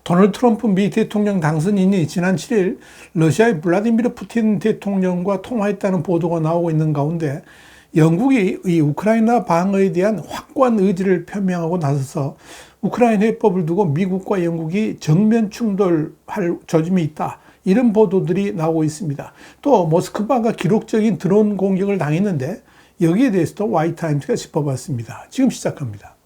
도널드 트럼프 미 대통령 당선인이 지난 7일 러시아의 블라디미르 푸틴 대통령과 통화했다는 보도가 나오고 있는 가운데 영국이 이 우크라이나 방어에 대한 확고한 의지를 표명하고 나서서 우크라이나 해법을 두고 미국과 영국이 정면 충돌할 조짐이 있다. 이런 보도들이 나오고 있습니다. 또 모스크바가 기록적인 드론 공격을 당했는데 여기에 대해서도 와이타임스가 짚어봤습니다. 지금 시작합니다.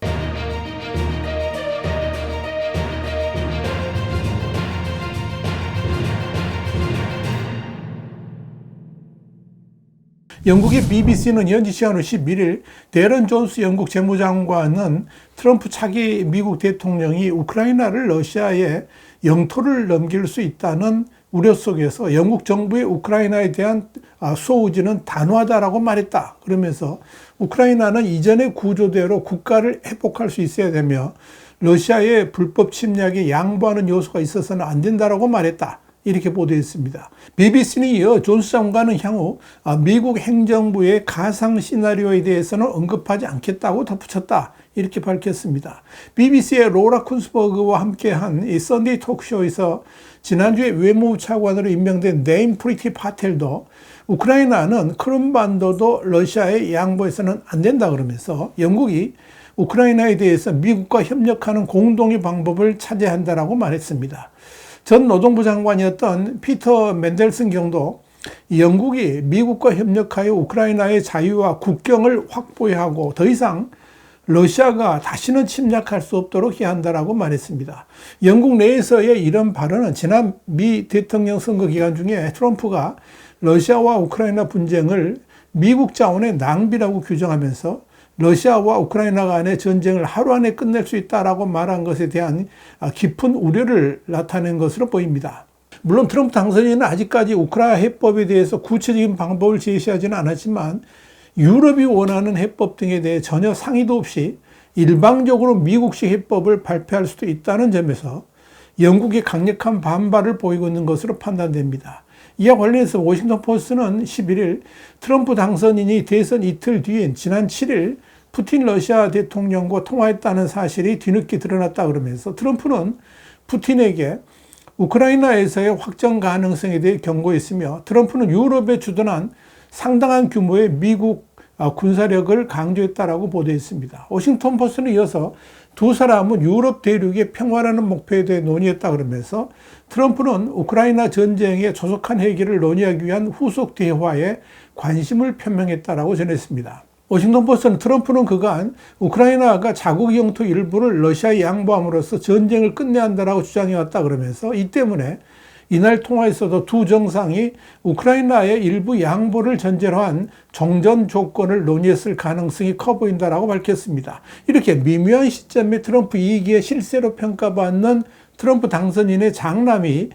영국의 BBC는 현지 시간으로 11일 데런 존스 영국 재무장관은 트럼프 차기 미국 대통령이 우크라이나를 러시아의 영토를 넘길 수 있다는 우려 속에서 영국 정부의 우크라이나에 대한 수호 의지는 단호하다라고 말했다. 그러면서 우크라이나는 이전의 구조대로 국가를 회복할 수 있어야 되며 러시아의 불법 침략에 양보하는 요소가 있어서는 안 된다라고 말했다. 이렇게 보도했습니다. BBC는 이어 존스 장관은 향후 미국 행정부의 가상 시나리오에 대해서는 언급하지 않겠다고 덧붙였다. 이렇게 밝혔습니다. BBC의 로라 쿤스버그와 함께한 이 썬데이 토크쇼에서 지난주에 외무부 차관으로 임명된 네임 프리티 파텔도 우크라이나는 크림반도도 러시아에 양보해서는 안 된다 그러면서 영국이 우크라이나에 대해서 미국과 협력하는 공동의 방법을 찾아야 한다라고 말했습니다. 전 노동부 장관이었던 피터 맨델슨 경도 영국이 미국과 협력하여 우크라이나의 자유와 국경을 확보해야 하고 더 이상 러시아가 다시는 침략할 수 없도록 해야 한다라고 말했습니다. 영국 내에서의 이런 발언은 지난 미 대통령 선거 기간 중에 트럼프가 러시아와 우크라이나 분쟁을 미국 자원의 낭비라고 규정하면서 러시아와 우크라이나 간의 전쟁을 하루 안에 끝낼 수 있다라고 말한 것에 대한 깊은 우려를 나타낸 것으로 보입니다. 물론 트럼프 당선인은 아직까지 우크라이나 해법에 대해서 구체적인 방법을 제시하지는 않았지만 유럽이 원하는 해법 등에 대해 전혀 상의도 없이 일방적으로 미국식 해법을 발표할 수도 있다는 점에서 영국이 강력한 반발을 보이고 있는 것으로 판단됩니다. 이와 관련해서 워싱턴 포스트는 11일 트럼프 당선인이 대선 이틀 뒤인 지난 7일 푸틴 러시아 대통령과 통화했다는 사실이 뒤늦게 드러났다 그러면서 트럼프는 푸틴에게 우크라이나에서의 확전 가능성에 대해 경고했으며 트럼프는 유럽에 주둔한 상당한 규모의 미국 군사력을 강조했다라고 보도했습니다. 워싱턴 포스트는 이어서 두 사람은 유럽 대륙의 평화라는 목표에 대해 논의했다 그러면서 트럼프는 우크라이나 전쟁의 조속한 해결을 논의하기 위한 후속 대화에 관심을 표명했다라고 전했습니다. 워싱턴 포스트는 트럼프는 그간 우크라이나가 자국 영토 일부를 러시아에 양보함으로써 전쟁을 끝내야 한다라고 주장해왔다 그러면서 이 때문에 이날 통화에서도 두 정상이 우크라이나의 일부 양보를 전제로 한 종전 조건을 논의했을 가능성이 커 보인다라고 밝혔습니다. 이렇게 미묘한 시점에 트럼프 2기의 실세로 평가받는 트럼프 당선인의 장남이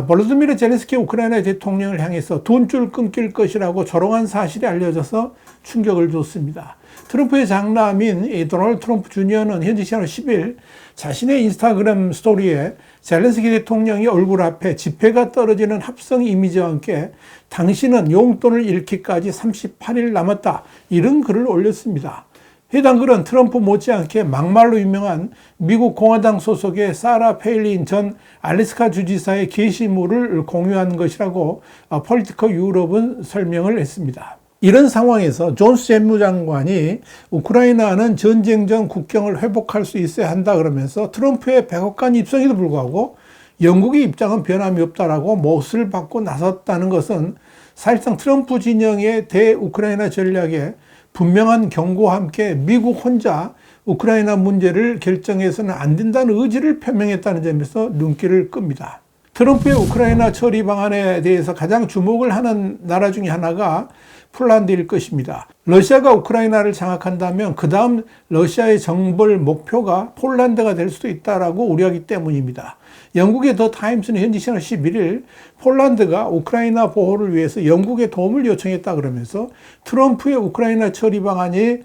볼로디미르 젤렌스키 우크라이나 대통령을 향해서 돈줄 끊길 것이라고 조롱한 사실이 알려져서 충격을 줬습니다. 트럼프의 장남인 도널드 트럼프 주니어는 현지 시간으로 10일 자신의 인스타그램 스토리에 젤렌스키 대통령이 얼굴 앞에 지폐가 떨어지는 합성 이미지와 함께 당신은 용돈을 잃기까지 38일 남았다. 이런 글을 올렸습니다. 해당 글은 트럼프 못지않게 막말로 유명한 미국 공화당 소속의 사라 페일린 전 알래스카 주지사의 게시물을 공유한 것이라고 폴리티컬 유럽은 설명을 했습니다. 이런 상황에서 존스 재무장관이 우크라이나는 전쟁 전 국경을 회복할 수 있어야 한다 그러면서 트럼프의 백악관 입성에도 불구하고 영국의 입장은 변함이 없다라고 못을 받고 나섰다는 것은 사실상 트럼프 진영의 대우크라이나 전략에 분명한 경고와 함께 미국 혼자 우크라이나 문제를 결정해서는 안 된다는 의지를 표명했다는 점에서 눈길을 끕니다. 트럼프의 우크라이나 처리 방안에 대해서 가장 주목을 하는 나라 중에 하나가 폴란드일 것입니다. 러시아가 우크라이나를 장악한다면 그 다음 러시아의 정벌 목표가 폴란드가 될 수도 있다라고 우려하기 때문입니다. 영국의 더 타임스는 현지 시간 11일 폴란드가 우크라이나 보호를 위해서 영국의 도움을 요청했다 그러면서 트럼프의 우크라이나 처리 방안이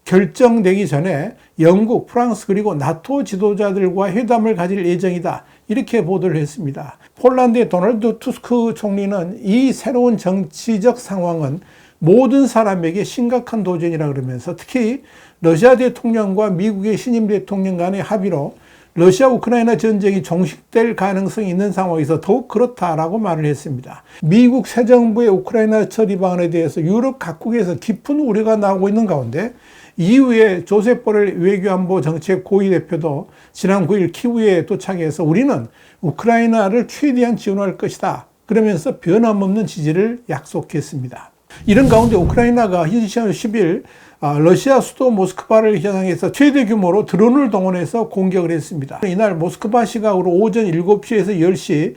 결정되기 전에 영국, 프랑스 그리고 나토 지도자들과 회담을 가질 예정이다. 이렇게 보도를 했습니다. 폴란드의 도널드 투스크 총리는 이 새로운 정치적 상황은 모든 사람에게 심각한 도전이라 그러면서 특히 러시아 대통령과 미국의 신임 대통령 간의 합의로 러시아 우크라이나 전쟁이 종식될 가능성이 있는 상황에서 더욱 그렇다라고 말을 했습니다. 미국 새 정부의 우크라이나 처리 방안에 대해서 유럽 각국에서 깊은 우려가 나오고 있는 가운데 이후에 조셉 보렐 외교안보 정책 고위 대표도 지난 9일 키우에 도착해서 우리는 우크라이나를 최대한 지원할 것이다. 그러면서 변함없는 지지를 약속했습니다. 이런 가운데 우크라이나가 현지 시간 10일 러시아 수도 모스크바를 향해서 최대 규모로 드론을 동원해서 공격을 했습니다. 이날 모스크바 시각으로 오전 7시에서 10시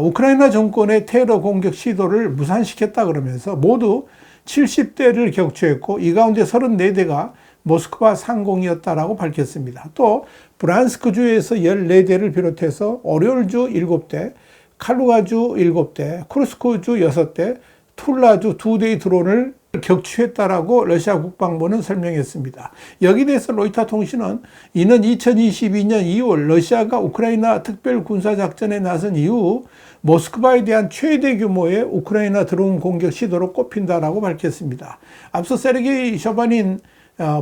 우크라이나 정권의 테러 공격 시도를 무산시켰다 그러면서 모두 70대를 격추했고 이 가운데 34대가 모스크바 상공이었다라고 밝혔습니다. 또 브란스크주에서 14대를 비롯해서 오리올주 7대, 칼루가주 7대, 쿠르스크주 6대, 툴라주 2대의 드론을 격추했다라고 러시아 국방부는 설명했습니다. 여기에 대해서 로이터 통신은 이는 2022년 2월 러시아가 우크라이나 특별 군사작전에 나선 이후 모스크바에 대한 최대 규모의 우크라이나 드론 공격 시도로 꼽힌다라고 밝혔습니다. 앞서 세르게이 쇼바닌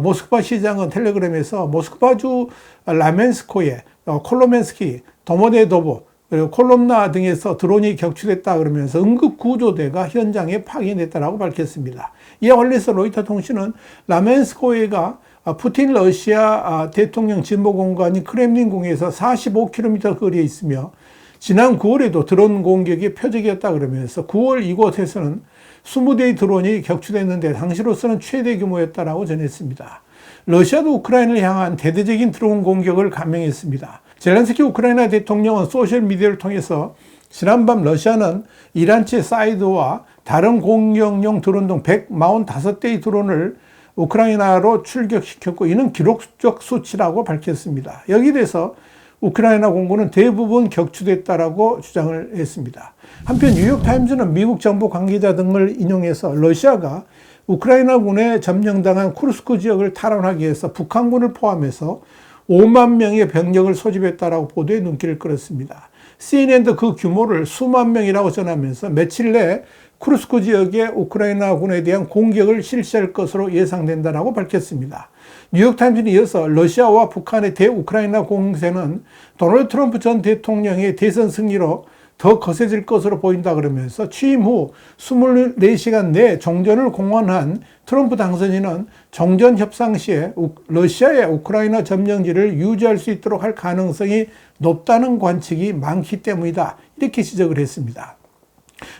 모스크바 시장은 텔레그램에서 모스크바주 라멘스코에 콜로멘스키, 도모데도보 그리고 콜롬나 등에서 드론이 격추됐다 그러면서 응급구조대가 현장에 파견됐다라고 밝혔습니다. 이에 관련해서 로이터 통신은 라멘스코에가 푸틴 러시아 대통령 진보공간인 크렘린궁에서 45km 거리에 있으며 지난 9월에도 드론 공격이 표적이었다 그러면서 9월 이곳에서는 20대의 드론이 격추됐는데 당시로서는 최대 규모였다라고 전했습니다. 러시아도 우크라이나를 향한 대대적인 드론 공격을 감행했습니다. 젤렌스키 우크라이나 대통령은 소셜미디어를 통해서 지난밤 러시아는 이란체 사이드와 다른 공격용 드론 등 145대의 드론을 우크라이나로 출격시켰고 이는 기록적 수치라고 밝혔습니다. 여기에 대해서 우크라이나 공군은 대부분 격추됐다라고 주장을 했습니다. 한편 뉴욕타임즈는 미국 정부 관계자 등을 인용해서 러시아가 우크라이나군에 점령당한 쿠르스크 지역을 탈환하기 위해서 북한군을 포함해서 5만 명의 병력을 소집했다라고 보도에 눈길을 끌었습니다. CNN도 그 규모를 수만 명이라고 전하면서 며칠 내에 쿠르스크 지역의 우크라이나군에 대한 공격을 실시할 것으로 예상된다라고 밝혔습니다. 뉴욕타임즈는 이어서 러시아와 북한의 대우크라이나 공세는 도널드 트럼프 전 대통령의 대선 승리로 더 거세질 것으로 보인다 그러면서 취임 후 24시간 내 종전을 공언한 트럼프 당선인은 종전 협상 시에 러시아의 우크라이나 점령지를 유지할 수 있도록 할 가능성이 높다는 관측이 많기 때문이다. 이렇게 지적을 했습니다.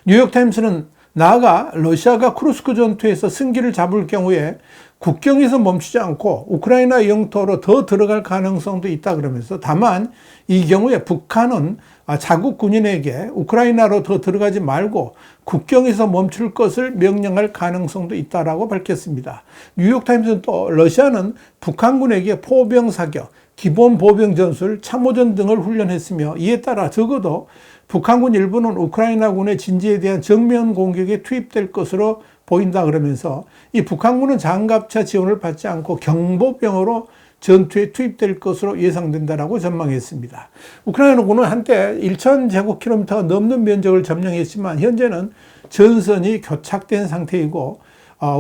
뉴욕타임스는 나아가 러시아가 쿠르스크 전투에서 승기를 잡을 경우에 국경에서 멈추지 않고 우크라이나 영토로 더 들어갈 가능성도 있다 그러면서 다만 이 경우에 북한은 자국 군인에게 우크라이나로 더 들어가지 말고 국경에서 멈출 것을 명령할 가능성도 있다라고 밝혔습니다. 뉴욕타임스는 또 러시아는 북한군에게 포병 사격, 기본 보병 전술, 참호전 등을 훈련했으며 이에 따라 적어도 북한군 일부는 우크라이나군의 진지에 대한 정면 공격에 투입될 것으로 보인다 그러면서 이 북한군은 장갑차 지원을 받지 않고 경보병으로 전투에 투입될 것으로 예상된다라고 전망했습니다. 우크라이나군은 한때 1,000제곱킬로미터가 넘는 면적을 점령했지만 현재는 전선이 교착된 상태이고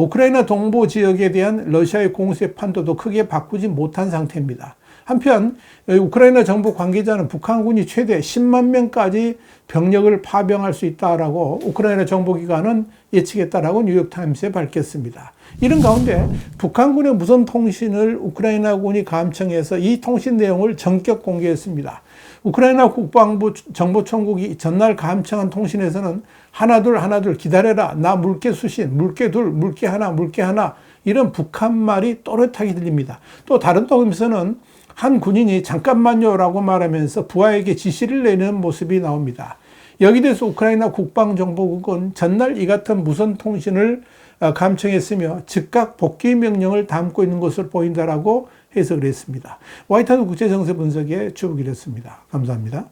우크라이나 동부 지역에 대한 러시아의 공세 판도도 크게 바꾸지 못한 상태입니다. 한편 우크라이나 정부 관계자는 북한군이 최대 10만 명까지 병력을 파병할 수 있다라고 우크라이나 정보기관은 예측했다라고 뉴욕타임스에 밝혔습니다. 이런 가운데 북한군의 무선 통신을 우크라이나군이 감청해서 이 통신 내용을 전격 공개했습니다. 우크라이나 국방부 정보총국이 전날 감청한 통신에서는 하나둘 기다려라, 나 물개 수신, 물개 둘, 물개 하나 이런 북한 말이 또렷하게 들립니다. 또 다른 통신에서는 한 군인이 잠깐만요라고 말하면서 부하에게 지시를 내는 모습이 나옵니다. 여기에 대해서 우크라이나 국방정보국은 전날 이 같은 무선 통신을 감청했으며 즉각 복귀 명령을 담고 있는 것으로 보인다라고 해석을 했습니다. 화이트하우스 국제정세 분석의 주북이었습니다. 감사합니다.